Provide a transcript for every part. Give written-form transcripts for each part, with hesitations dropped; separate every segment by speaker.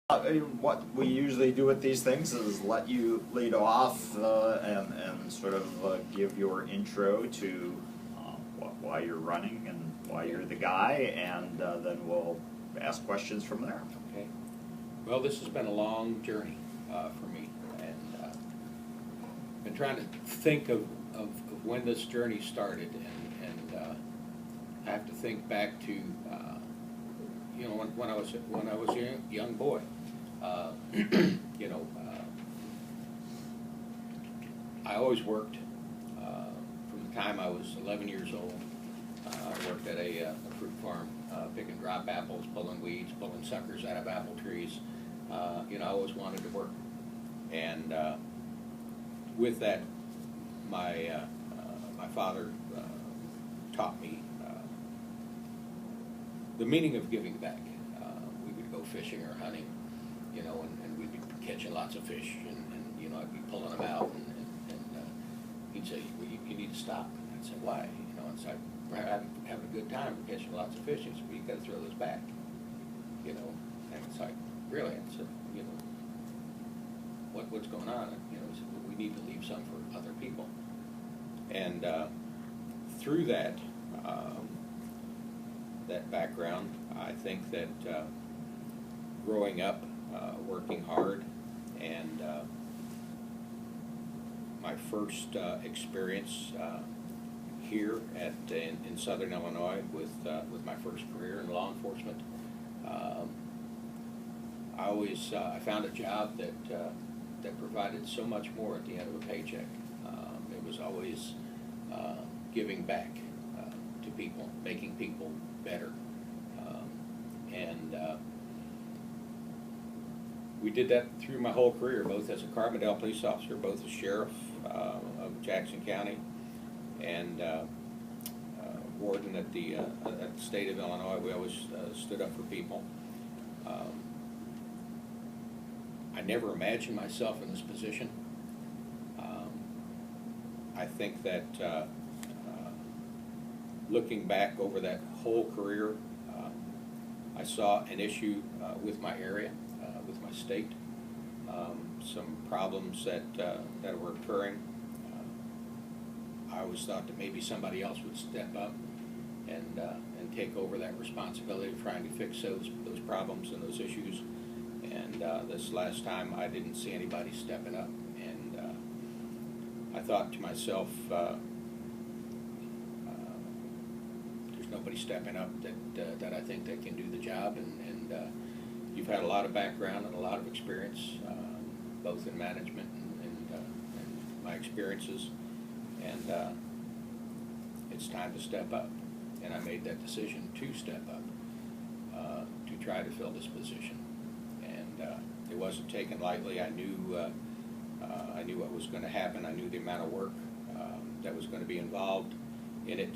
Speaker 1: What we usually do with these things is let you lead off and sort of give your intro to why you're running and why you're the guy, and then we'll ask questions from there.
Speaker 2: Okay. Well, this has been a long journey for me, and I've been trying to think of when this journey started, and I have to think back to when I was a young boy. I always worked from the time I was 11 years old. I worked at a fruit farm, picking drop apples, pulling weeds, pulling suckers out of apple trees. I always wanted to work, and with that, my father taught me the meaning of giving back. We would go fishing or hunting, and we'd be catching lots of fish, and I'd be pulling them out, and he'd say, well, you need to stop. And I'd say, why? It's like, we're having a good time, we're catching lots of fish. He said, well, you got to throw those back, and it's like, really? I said, what's going on? Said, well, we need to leave some for other people. And through that background, I think that growing up, working hard, and my first experience here in Southern Illinois with my first career in law enforcement, I found a job that provided so much more at the end of a paycheck. It was always giving back to people, making people better, and we did that through my whole career, both as a Carbondale police officer, both as sheriff of Jackson County, and warden at the state of Illinois. We always stood up for people. I never imagined myself in this position. I think that looking back over that whole career, I saw an issue with my area, with my state, some problems that were occurring. I always thought that maybe somebody else would step up and take over that responsibility of trying to fix those problems and those issues. And this last time, I didn't see anybody stepping up, and I thought to myself, there's nobody stepping up that I think that can do the job. And you've had a lot of background and a lot of experience, both in management and my experiences, and it's time to step up. And I made that decision to step up, to try to fill this position. And it wasn't taken lightly. I knew what was going to happen. I knew the amount of work that was going to be involved in it.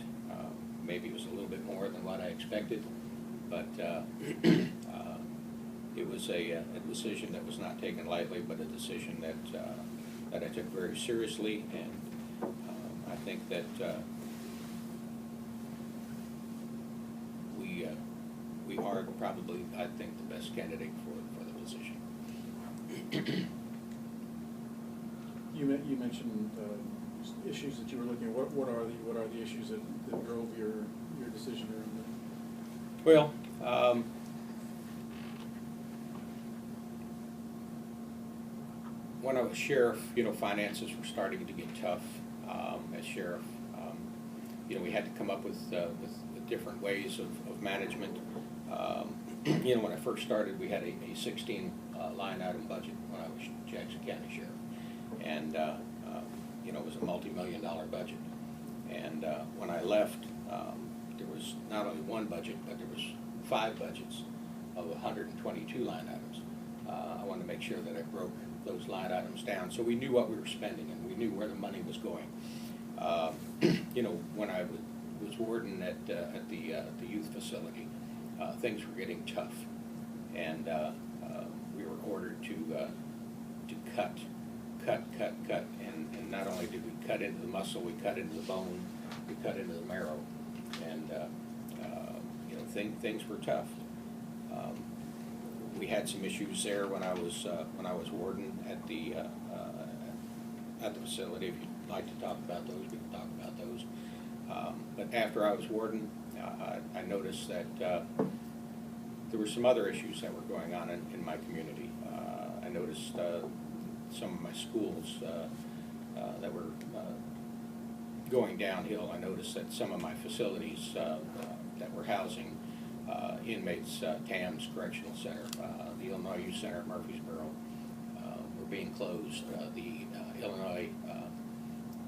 Speaker 2: Maybe it was a little bit more than what I expected, but it was a decision that was not taken lightly, but a decision that I took very seriously, and I think that we are probably, I think, the best candidate for the position.
Speaker 3: You mentioned issues that you were looking at. What are the issues that drove your decision to run?
Speaker 2: Well, when I was sheriff, finances were starting to get tough. As sheriff, we had to come up with different ways of management. When I first started, we had a 16 line item budget when I was Jackson County Sheriff, and it was a multi-million-dollar budget. And when I left, there was not only one budget, but there was 5 budgets of 122 line items. I wanted to make sure that I broke those line items down so we knew what we were spending and we knew where the money was going. When I was warden at the youth facility, things were getting tough, and we were ordered to cut, and not only did we cut into the muscle, we cut into the bone, we cut into the marrow, and things were tough. We had some issues there when I was warden at the facility. If you'd like to talk about those, we can talk about those. But after I was warden, I noticed that there were some other issues that were going on in my community. I noticed some of my schools that were going downhill. I noticed that some of my facilities that were housing inmates, TAMS Correctional Center, the Illinois Youth Center at Murfreesboro, were being closed. The Illinois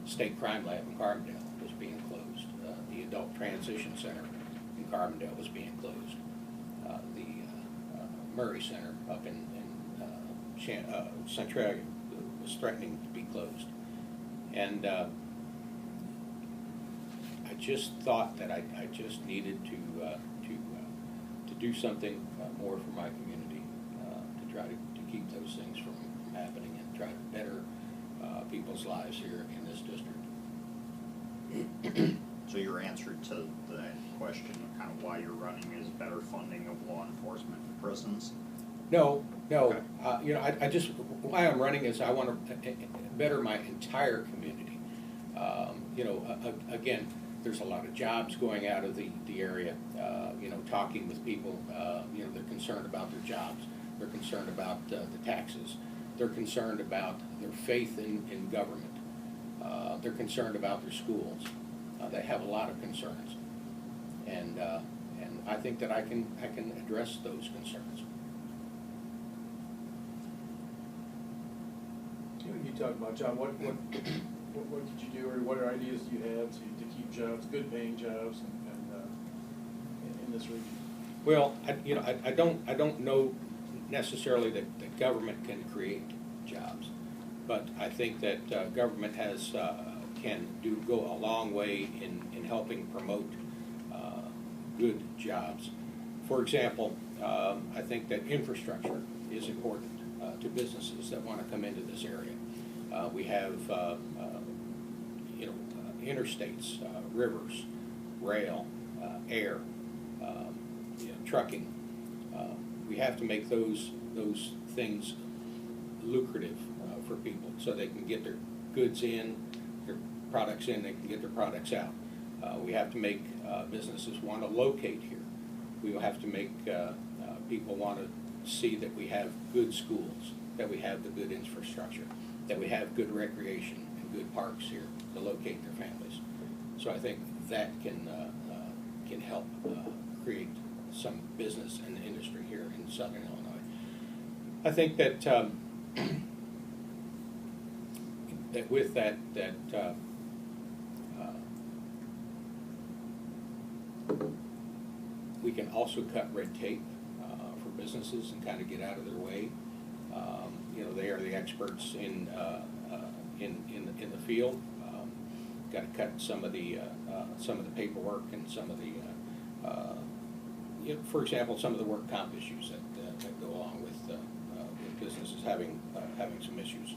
Speaker 2: State Crime Lab in Carbondale was being closed. The Adult Transition Center in Carbondale was being closed. The Murray Center up in Centralia was threatening to be closed. And I just thought that I just needed to do something more for my community, to try to keep those things from happening and try to better people's lives here in this district.
Speaker 1: So your answer to the question of kind of why you're running is better funding of law enforcement in prisons?
Speaker 2: No.
Speaker 1: Okay.
Speaker 2: You know, I just, why I'm running is I want to better my entire community. You know, again, there's a lot of jobs going out of the area. You know, talking with people, you know, they're concerned about their jobs. They're concerned about the taxes. They're concerned about their faith in government. They're concerned about their schools. They have a lot of concerns, and I think that I can address those concerns.
Speaker 3: You talk about job. What did you do, or what ideas do you have to keep jobs, good paying jobs, in this region?
Speaker 2: Well, I don't know necessarily that the government can create jobs, but I think that government can go a long way in helping promote good jobs. For example, I think that infrastructure is important to businesses that want to come into this area. We have interstates, rivers, rail, air, trucking. We have to make those things lucrative for people, so they can get their goods in, their products in, they can get their products out. We have to make businesses want to locate here. We will have to make people want to see that we have good schools, that we have the good infrastructure, that we have good recreation and good parks here to locate their families. So I think that can help create some business and industry here in Southern Illinois. I think that that with that we can also cut red tape for businesses and kind of get out of their way. They are the experts in the field. Got to cut some of the paperwork and some of the, for example, some of the work comp issues that go along with businesses having some issues.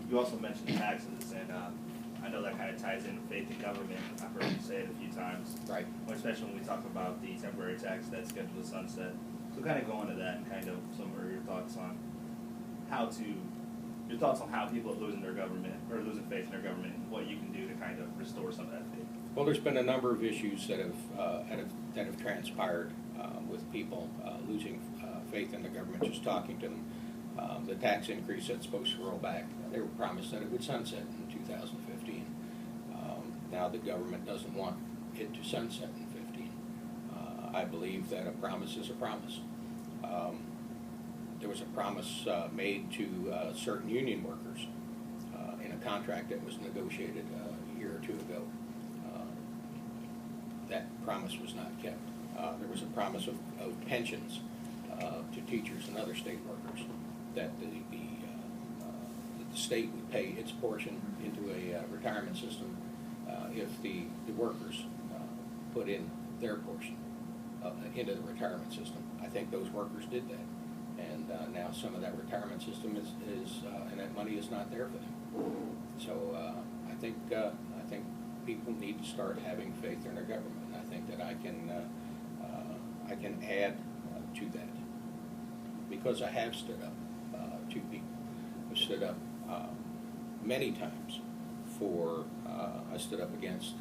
Speaker 4: You also mentioned taxes, and I know that kind of ties in with faith in government. I've heard you say it a few times,
Speaker 2: Right.
Speaker 4: Especially when we talk about the temporary tax that's scheduled to sunset. So kind of go into that and kind of some of your thoughts on how people are losing their government or losing faith in their government, and what you can do to kind of restore some of that faith.
Speaker 2: Well, there's been a number of issues that have transpired with people losing faith in the government. Just talking to them, the tax increase that's supposed to roll back, they were promised that it would sunset in 2015. Now the government doesn't want it to sunset in 2015. I believe that a promise is a promise. There was a promise made to certain union workers in a contract that was negotiated a year or two ago. That promise was not kept. There was a promise of pensions to teachers and other state workers, that the state would pay its portion into a retirement system if the workers put in their portion into the retirement system. I think those workers did that, and now some of that retirement system is and that money is not there for them. So I think people need to start having faith in their government. I think that I can add to that because I have stood up to people. I've stood up many times for. I stood up against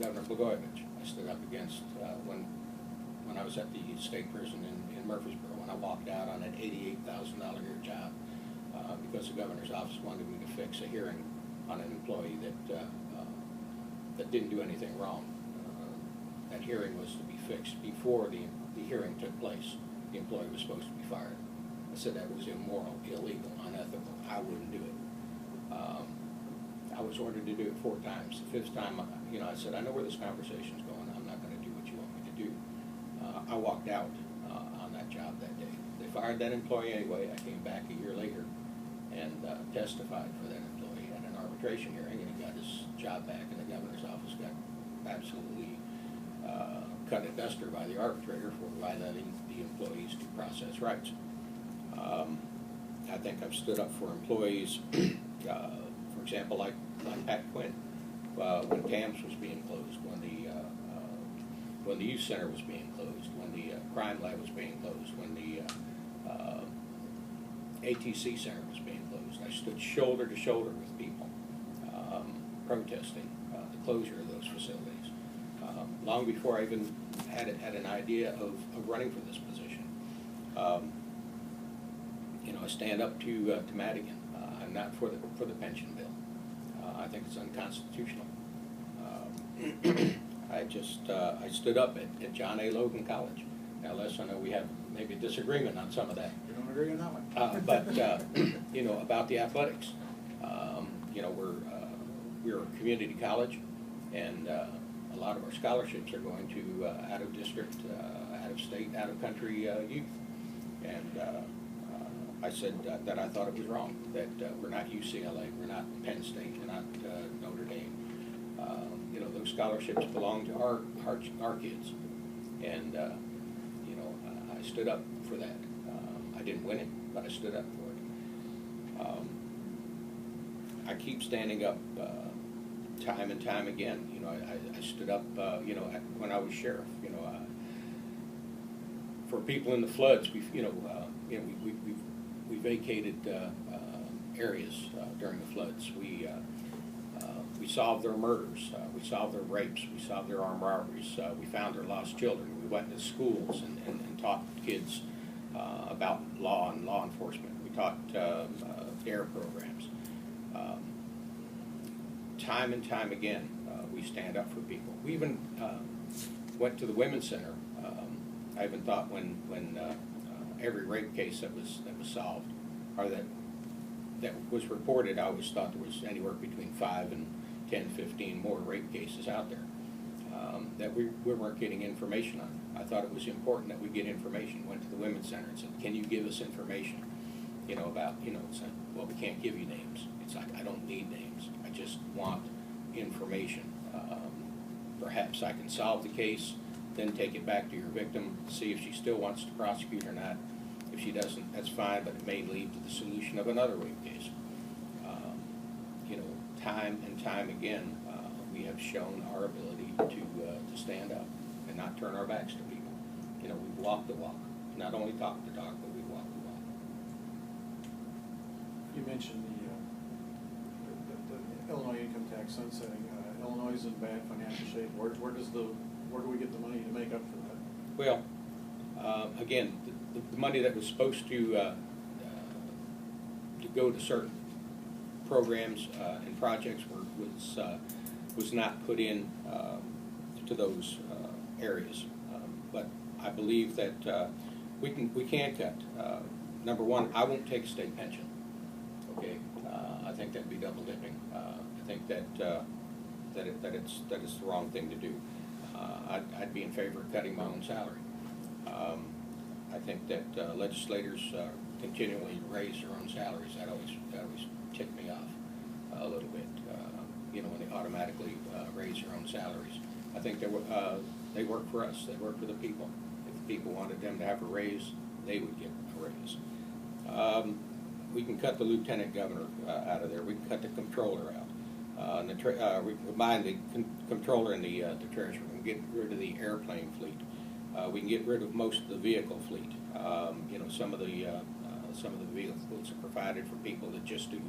Speaker 2: Governor Blagojevich. I stood up against when I was at the state prison in Murfreesboro, when I walked out on an $88,000 a year job because the governor's office wanted me to fix a hearing on an employee that didn't do anything wrong. That hearing was to be fixed before the hearing took place. The employee was supposed to be fired. I said that was immoral, illegal, unethical. I wouldn't do it. I was ordered to do it 4 times. The 5th time, I said, I know where this conversation's going. I'm not going to do what you want me to do. I walked out on that job that day. They fired that employee anyway. I came back a year later and testified for that employee at an arbitration hearing, and he got his job back, and the governor's office got absolutely cut at duster by the arbitrator for violating the employee's due process rights. I think I've stood up for employees, for example, like Pat Quinn, when TAMS was being closed, when the youth center was being closed, when the crime lab was being closed, when the ATC center was being closed. I stood shoulder to shoulder with people protesting the closure of those facilities. Long before I even had an idea of running for this position. I stand up to Madigan. I'm not for the pension bill. I think it's unconstitutional. I stood up at John A. Logan College. Now, Les, I know we have maybe a disagreement on some of that.
Speaker 3: We don't agree on that one.
Speaker 2: But about the athletics, we're a community college, and a lot of our scholarships are going to out of district, out of state, out of country youth, and I said that I thought it was wrong, that we're not UCLA, we're not Penn State, we're not Notre Dame. Those scholarships belong to our kids, and I stood up for that. I didn't win it, but I stood up for it. I keep standing up time and time again. I stood up, when I was sheriff. For people in the floods, we vacated areas during the floods. We solved their murders. We solved their rapes. We solved their armed robberies. We found their lost children. We went into schools and taught kids about law and law enforcement. We taught DARE programs. Time and time again, we stand up for people. We even went to the Women's Center. I even thought when every rape case that was solved, or that was reported, I always thought there was anywhere between 5 and 10, 15 more rape cases out there that we weren't getting information on. I thought it was important that we get information. Went to the Women's Center and said, can you give us information, about, it's like, well, we can't give you names. It's like, I don't need names. I just want information. Perhaps I can solve the case, then take it back to your victim, see if she still wants to prosecute or not. If she doesn't, that's fine, but it may lead to the solution of another rape case. Time and time again, we have shown our ability to stand up and not turn our backs to people. We walk the walk. Not only talk the talk, but we walk the walk.
Speaker 3: You mentioned the Illinois income tax sunsetting. Illinois is in bad financial shape. Where do we get the money to make up for that?
Speaker 2: Well, again, the money that was supposed to go to certain programs and projects was not put in to those areas. But I believe that we can cut. Number one, I won't take a state pension. Okay, I think that'd be double dipping. I think that it's the wrong thing to do. I'd be in favor of cutting my own salary. I think that legislators continually raise their own salaries. That always ticked me off a little bit. When they automatically raise their own salaries. I think they work for us. They work for the people. If the people wanted them to have a raise, they would get a raise. we can cut the lieutenant governor out of there. We can cut the comptroller out. We can combine the comptroller and the treasurer. We can get rid of the airplane fleet. We can get rid of most of the vehicle fleet. You know, some of the vehicles are provided for people that just do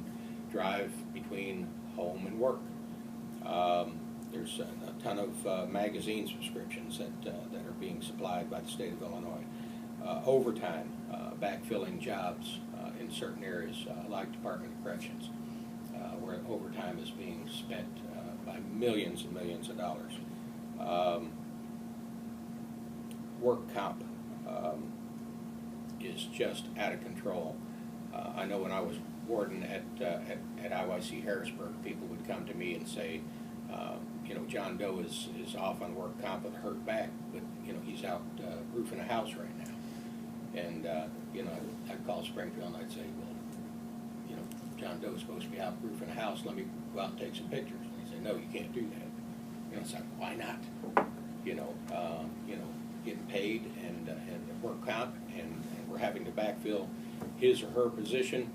Speaker 2: drive between home and work. There's a ton of magazine subscriptions that are being supplied by the state of Illinois. Overtime, backfilling jobs in certain areas, like Department of Corrections, where overtime is being spent by millions and millions of dollars. Work comp is just out of control. I know when I was warden at IYC Harrisburg, people would come to me and say, you know, John Doe is off on work comp with a hurt back, but, you know, he's out roofing a house right now. And, you know, I'd call Springfield and I'd say, well, you know, John Doe's supposed to be out roofing a house. Let me go out and take some pictures. And he'd say, no, you can't do that. You know, it's like, why not? You know, getting paid and work comp, and we're having to backfill his or her position.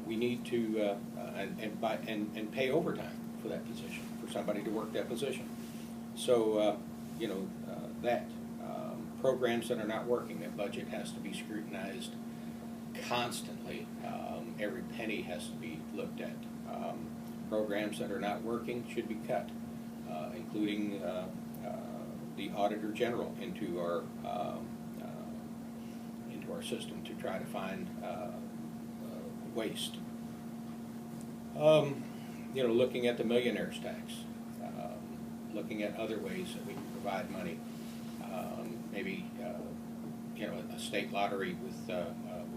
Speaker 2: We need to and pay overtime for that position, for somebody to work that position. So you know, that programs that are not working, that budget has to be scrutinized constantly. Every penny has to be looked at. Programs that are not working should be cut, including the Auditor General into our system to try to find waste. You know, looking at the millionaire's tax, looking at other ways that we can provide money. Maybe you know, a state lottery with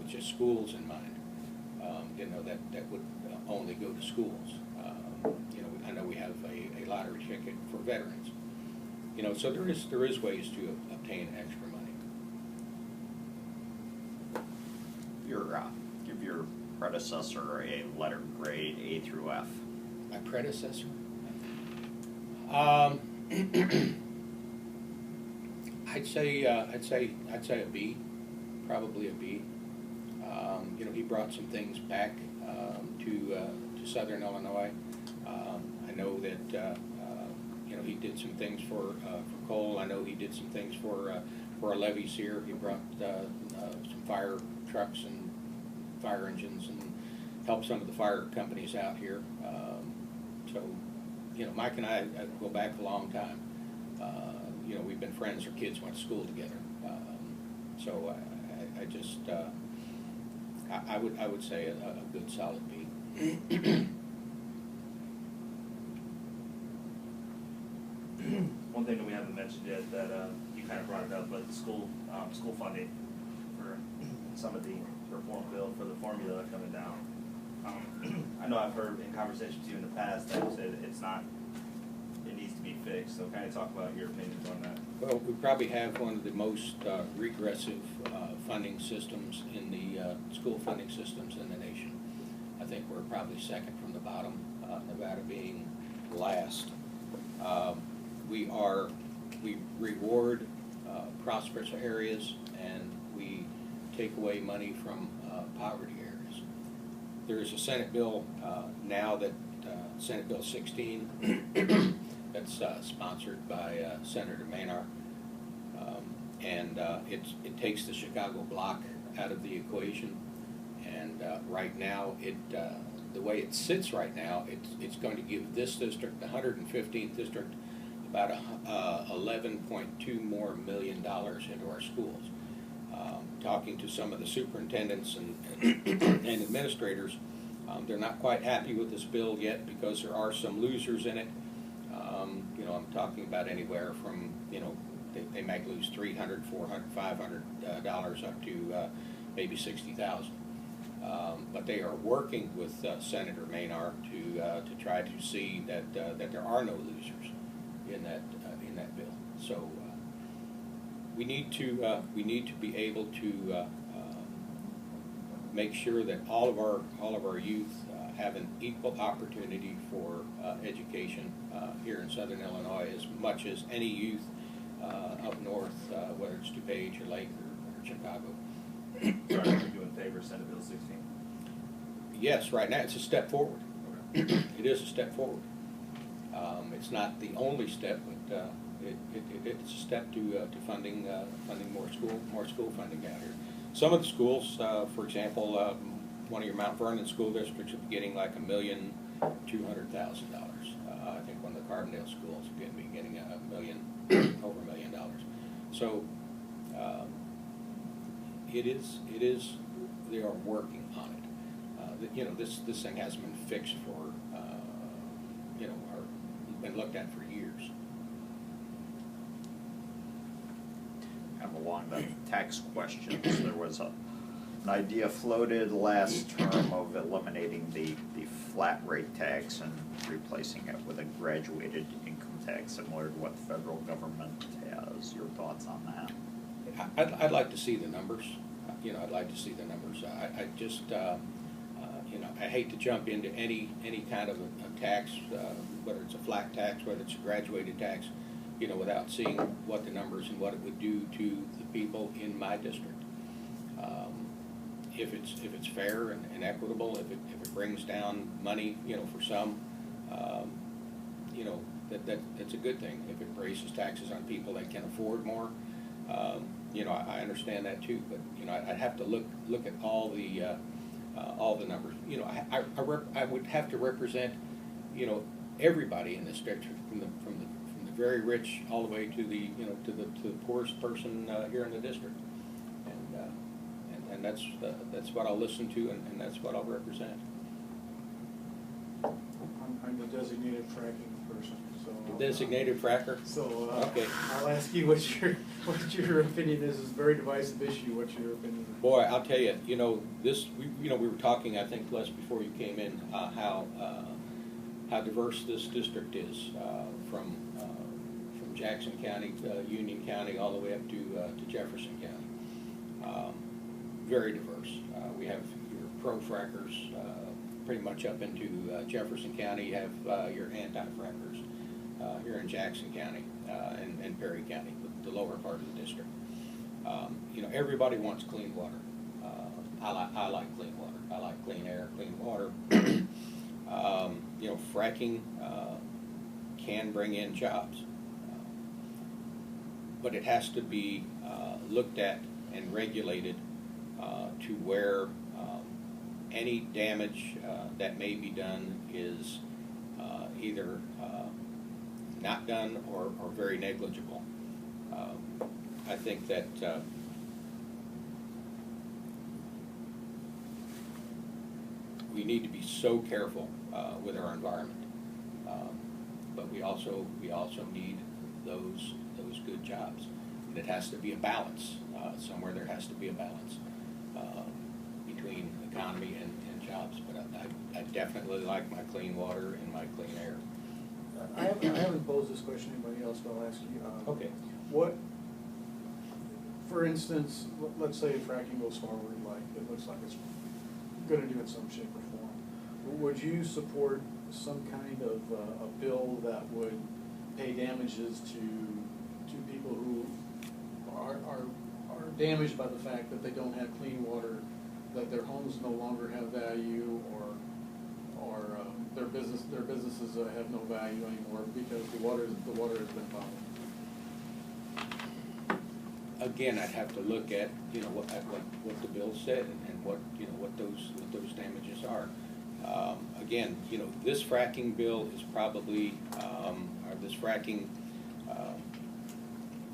Speaker 2: just schools in mind. You know, that would only go to schools. You know, I know we have a lottery ticket for veterans. You know, so there is ways to obtain extra money.
Speaker 1: Give your predecessor a letter grade A through F.
Speaker 2: My predecessor? I'd say a B, probably a B. You know, he brought some things back to Southern Illinois. I know that you know, he did some things for coal. I know he did some things for our levees here. He brought some fire trucks and fire engines and helped some of the fire companies out here. So, you know, Mike and I go back a long time. You know, we've been friends. Our kids went to school together. So I just I would say a good solid B.
Speaker 4: One thing that we haven't mentioned yet that you kind of brought it up, but school funding for some of the reform bill for the formula coming down. I know I've heard in conversations with you in the past that you said it needs to be fixed. So kind of talk about your opinions on that.
Speaker 2: Well, we probably have one of the most regressive funding systems in the school funding systems in the nation. I think we're probably second from the bottom, Nevada being last. We reward prosperous areas, and we take away money from poverty areas. There is a Senate bill now that Senate Bill 16 that's sponsored by Senator Maynard, and it takes the Chicago block out of the equation. And right now, the way it sits right now, it's going to give this district, the 115th district, about $11.2 more million into our schools. Talking to some of the superintendents and administrators, they're not quite happy with this bill yet because there are some losers in it. You know, I'm talking about anywhere from, you know, they might lose $300, $400, $500 up to maybe $60,000. But they are working with Senator Maynard to try to see that there are no losers in that bill. So we need to be able to make sure that all of our youth have an equal opportunity for education here in Southern Illinois, as much as any youth up north, whether it's DuPage or Lake or Chicago.
Speaker 4: Are you in favor of Senate Bill 16?
Speaker 2: yes, right now it's a step forward. It is a step forward. It's not the only step, but it's a step to funding more school funding out here. Some of the schools, for example, one of your Mount Vernon school districts will be getting like $1,200,000. I think one of the Carbondale schools will be getting over $1 million. So it is. They are working on it. This thing hasn't been fixed for or been looked at for years.
Speaker 1: Kind of along the tax questions, there was an idea floated last term of eliminating the flat rate tax and replacing it with a graduated income tax similar to what the federal government has. Your thoughts on that?
Speaker 2: I'd like to see the numbers. I'd like to see the numbers. I just, I hate to jump into any kind of a tax, whether it's a flat tax, whether it's a graduated tax, without seeing what the numbers and what it would do to the people in my district. If it's fair and equitable, if it brings down money, for some, that's a good thing. If it raises taxes on people that can afford more, I understand that too. But I'd have to look at all the numbers. I would have to represent, everybody in this district, from the very rich all the way to the to the poorest person here in the district, and that's what I'll listen to, and that's what I'll represent.
Speaker 3: I'm the designated fracking person, so.
Speaker 2: Designated fracker?
Speaker 3: So,
Speaker 2: okay.
Speaker 3: I'll ask you what your opinion is. It's a very divisive issue. What's your opinion?
Speaker 2: Boy, I'll tell you, we were talking, I think, Les, before you came in, how diverse this district is, from Jackson County, Union County, all the way up to Jefferson County. Very diverse. We have your pro-frackers, pretty much up into Jefferson County. You have your anti-frackers here in Jackson County and Perry County, the lower part of the district. Everybody wants clean water. I like clean water. I like clean air, clean water. Fracking can bring in jobs, but it has to be looked at and regulated to where any damage that may be done is either not done or very negligible. I think that we need to be so careful with our environment, but we also need those good jobs, and it has to be a balance. Somewhere there has to be a balance between economy and jobs. But I definitely like my clean water and my clean air.
Speaker 3: I haven't posed this question to anybody else, but I'll ask you.
Speaker 2: Okay.
Speaker 3: What, for instance, let's say fracking goes forward, like it looks like it's going to do in some shape or form. Would you support some kind of a bill that would pay damages to people who are damaged by the fact that they don't have clean water, that their homes no longer have value, or their businesses have no value anymore because the water has been fouled?
Speaker 2: Again, I'd have to look at what the bill said and what those damages are. Again, this fracking bill is probably this fracking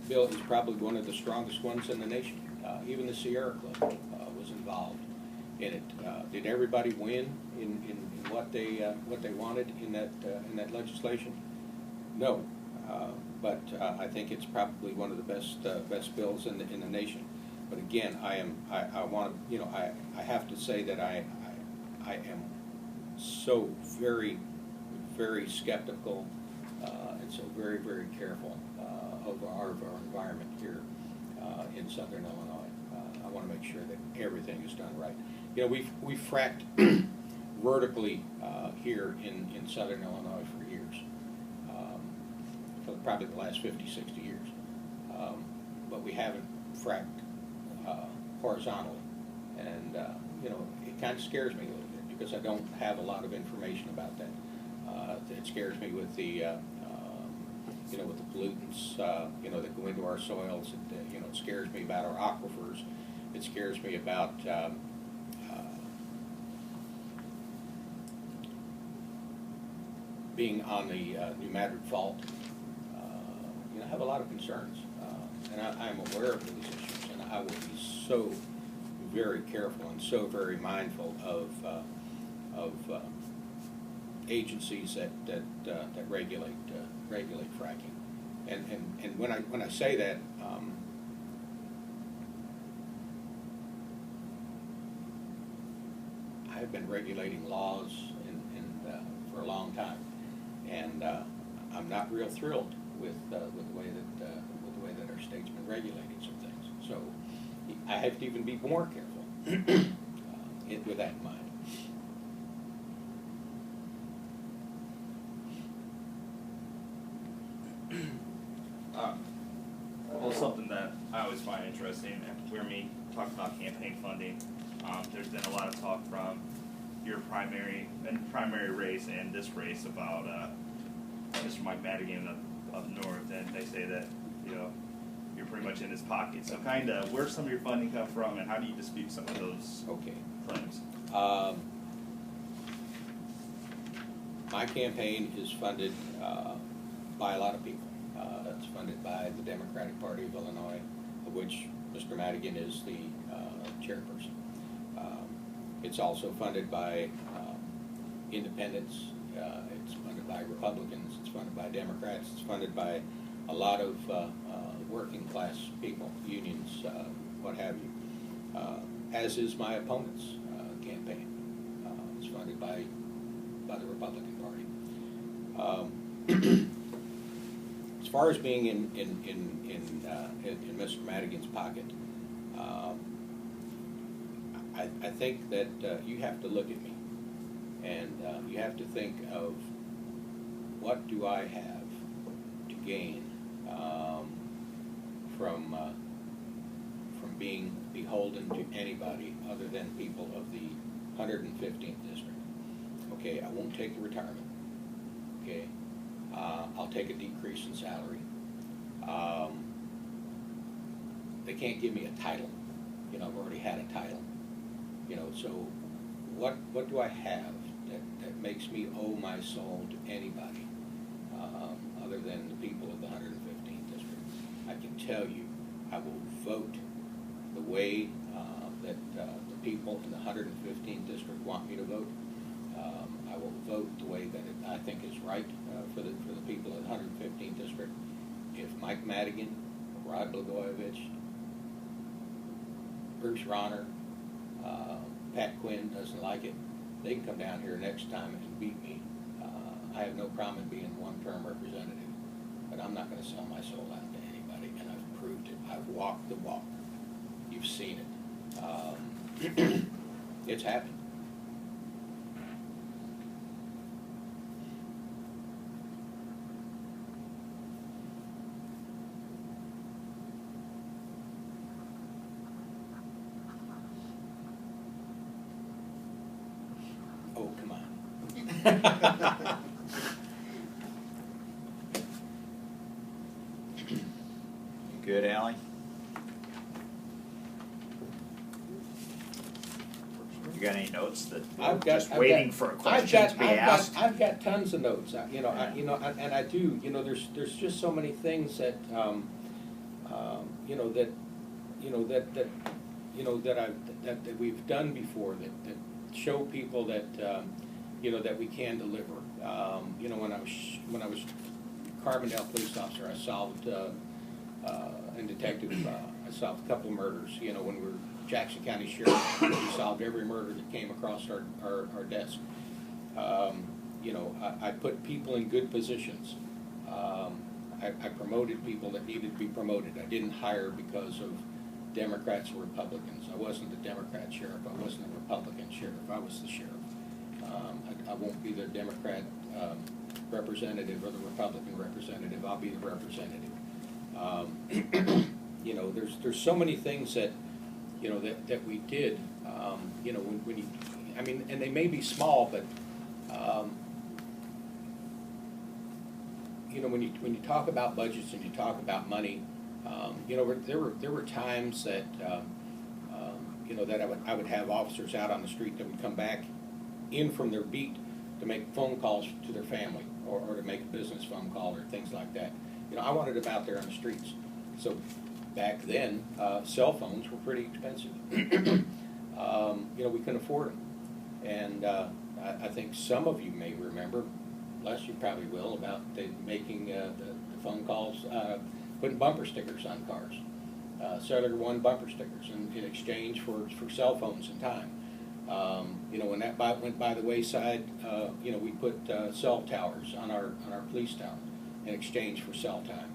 Speaker 2: bill is probably one of the strongest ones in the nation. Even the Sierra Club was involved in it. Did everybody win in what they wanted in that legislation? No, but I think it's probably one of the best bills in the nation. But again, I want to I have to say that I am so very skeptical and so very careful of our environment here in Southern Illinois. I want to make sure that everything is done right. We've fracked vertically here in Southern Illinois for years, for probably the last 50, 60 years. But we haven't fracked horizontally, and it kind of scares me a little bit because I don't have a lot of information about that. It scares me with the with the pollutants, that go into our soils. It scares me about our aquifers. It scares me about being on the New Madrid Fault. I have a lot of concerns, and I'm aware of these issues, and I will be so very careful and so very mindful of agencies that regulate fracking. And when I say that, I've been regulating laws for a long time, and I'm not real thrilled with the way that our state's been regulating some things. So I have to even be more careful with that in mind.
Speaker 4: Well, something that I always find interesting, and where me talk about campaign funding, there's been a lot of talk from your primary race and this race about Mr. Mike Madigan up north, and they say that you're pretty much in his pocket. So kind of where's some of your funding come from, and how do you dispute some of those claims?
Speaker 2: My campaign is funded by a lot of people. It's funded by the Democratic Party of Illinois, of which Mr. Madigan is the chairperson. It's also funded by independents. It's funded by Republicans. It's funded by Democrats. It's funded by a lot of working class people, unions, what have you. As is my opponent's campaign. It's funded by the Republican Party. As far as being in Mr. Madigan's pocket, I think that you have to look at me, and you have to think of what do I have to gain from being beholden to anybody other than people of the 115th district. Okay, I won't take the retirement. Okay, I'll take a decrease in salary. They can't give me a title. I've already had a title. So what do I have that makes me owe my soul to anybody other than the people of the 115th district? I can tell you, I will vote the way that the people in the 115th district want me to vote. I will vote the way that I think is right for the people in the 115th district. If Mike Madigan, Rod Blagojevich, Bruce Ronner, Pat Quinn doesn't like it, they can come down here next time and beat me. I have no problem in being one-term representative, but I'm not going to sell my soul out to anybody, and I've proved it. I've walked the walk. You've seen it. It's happened. Oh, come on.
Speaker 1: You good, Allie? You got any notes that just waiting for a question to be asked?
Speaker 2: I've got tons of notes. And I do. There's just so many things that that we've done before that show people that that we can deliver. When I was Carbondale police officer, I solved and detective. I solved a couple of murders. When we were Jackson County Sheriff, we solved every murder that came across our desk. I put people in good positions. I promoted people that needed to be promoted. I didn't hire because of Democrats or Republicans. I wasn't the Democrat sheriff. I wasn't the Republican sheriff. I was the sheriff. I won't be the Democrat representative or the Republican representative. I'll be the representative. There's so many things that that we did. I mean, and they may be small, but you know, when you talk about budgets and you talk about money, you know, there were times that you know, that I would have officers out on the street that would come back in from their beat to make phone calls to their family, or to make a business phone call or things like that. You know, I wanted them out there on the streets. So back then, cell phones were pretty expensive. You know, we couldn't afford them. And I think some of you may remember, Les, you probably will, about making the phone calls, putting bumper stickers on cars. Cellular One bumper stickers in exchange for cell phones and time. You know, when that went by the wayside, you know, we put cell towers on our police tower in exchange for cell time.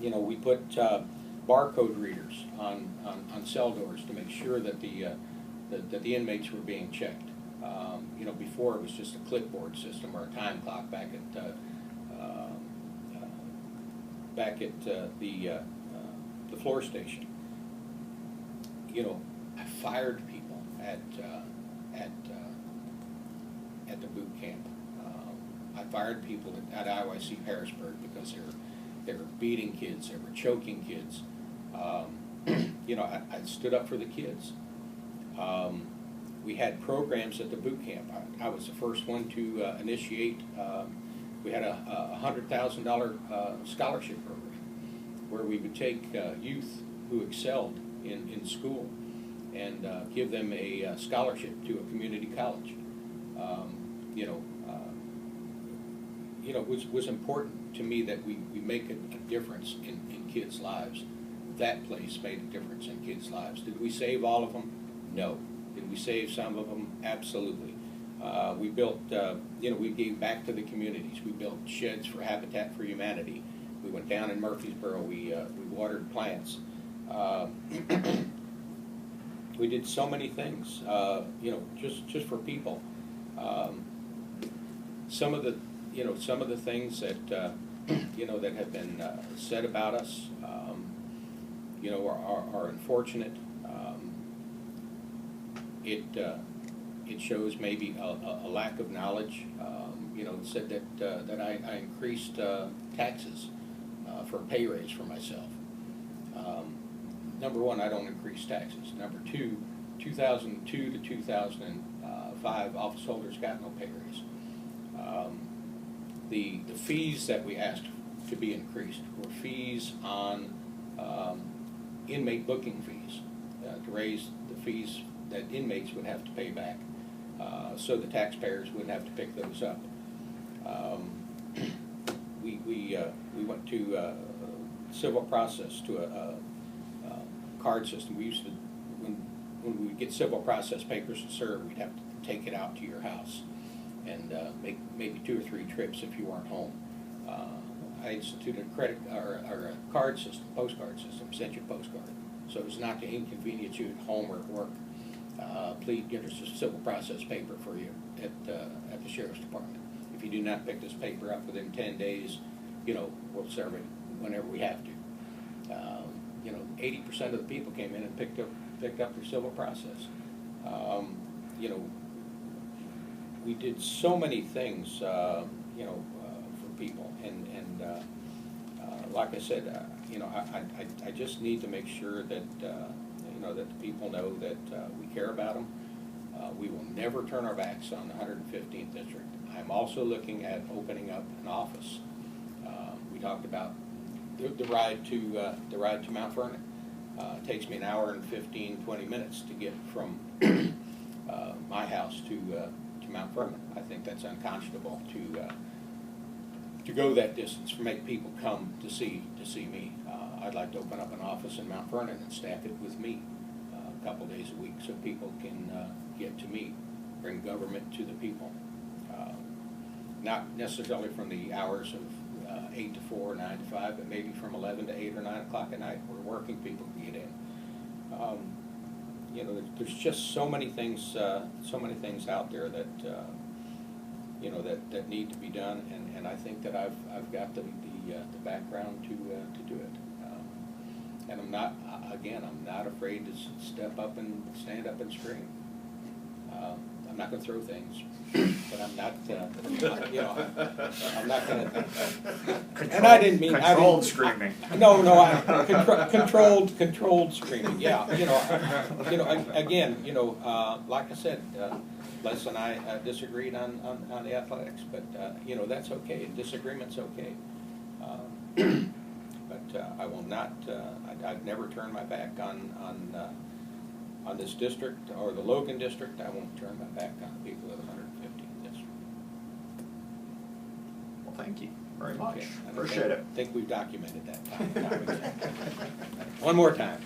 Speaker 2: You know, we put barcode readers on cell doors to make sure that the inmates were being checked. You know, before it was just a clipboard system or a time clock back at the floor station. You know, I fired people at the boot camp. I fired people at IYC Harrisburg because they were beating kids, they were choking kids. You know, I stood up for the kids. We had programs at the boot camp. I was the first one to initiate. We had a $100,000 scholarship program where we would take youth who excelled in school and give them a scholarship to a community college. It was important to me that we make a difference in kids' lives. That place made a difference in kids' lives. Did we save all of them? No. Did we save some of them? Absolutely. We built, we gave back to the communities. We built sheds for Habitat for Humanity. We went down in Murfreesboro. We watered plants. We did so many things, just for people. Some of the things that that have been said about us, are unfortunate. It shows maybe a lack of knowledge. It said that I increased taxes for a pay raise for myself. Number one, I don't increase taxes. Number two, 2002 to 2005, office holders got no pay raise. The fees that we asked to be increased were fees on inmate booking fees, to raise the fees that inmates would have to pay back, so the taxpayers wouldn't have to pick those up. We went to civil process, to a card system. We used to, when we would get civil process papers to serve, we'd have to take it out to your house and make maybe 2 or 3 trips if you weren't home. I instituted a credit or a card system, postcard system, sent you a postcard, so it was not to inconvenience you at home or at work. Please get us a civil process paper for you at the Sheriff's Department. If you do not pick this paper up within 10 days, we'll serve it whenever we have to. 80% of the people came in and picked up their civil process. We did so many things, for people, and like I said, I just need to make sure that that the people know that we care about them. We will never turn our backs on the 115th District. I'm also looking at opening up an office. We talked about the ride to Mount Vernon. It takes me an hour and 15-20 minutes to get from my house to Mount Vernon. I think that's unconscionable to go that distance, to make people come to see me. I'd like to open up an office in Mount Vernon and staff it with me a couple days a week so people can get to me, bring government to the people. Not necessarily from the hours of 8 to 4, 9 to 5, but maybe from 11 to 8 or 9 o'clock at night where working people can get in. There's just so many things out there that that need to be done, and I think that I've got the background to do it. And I'm not, again, I'm not afraid to stand up and scream. I'm not gonna throw things, but I'm not, you know, I'm not gonna. And I didn't mean
Speaker 1: controlled screaming.
Speaker 2: No, controlled screaming. Yeah, you know, again, you know, like I said, Les and I disagreed on the athletics, but you know, that's okay. Disagreement's okay. But I will not. I've never turned my back on this district or the Logan district. I won't turn my back on the people of the 115th district.
Speaker 1: Well, thank you very much.
Speaker 2: Okay.
Speaker 1: Appreciate it.
Speaker 2: I think we've documented that time. One more time.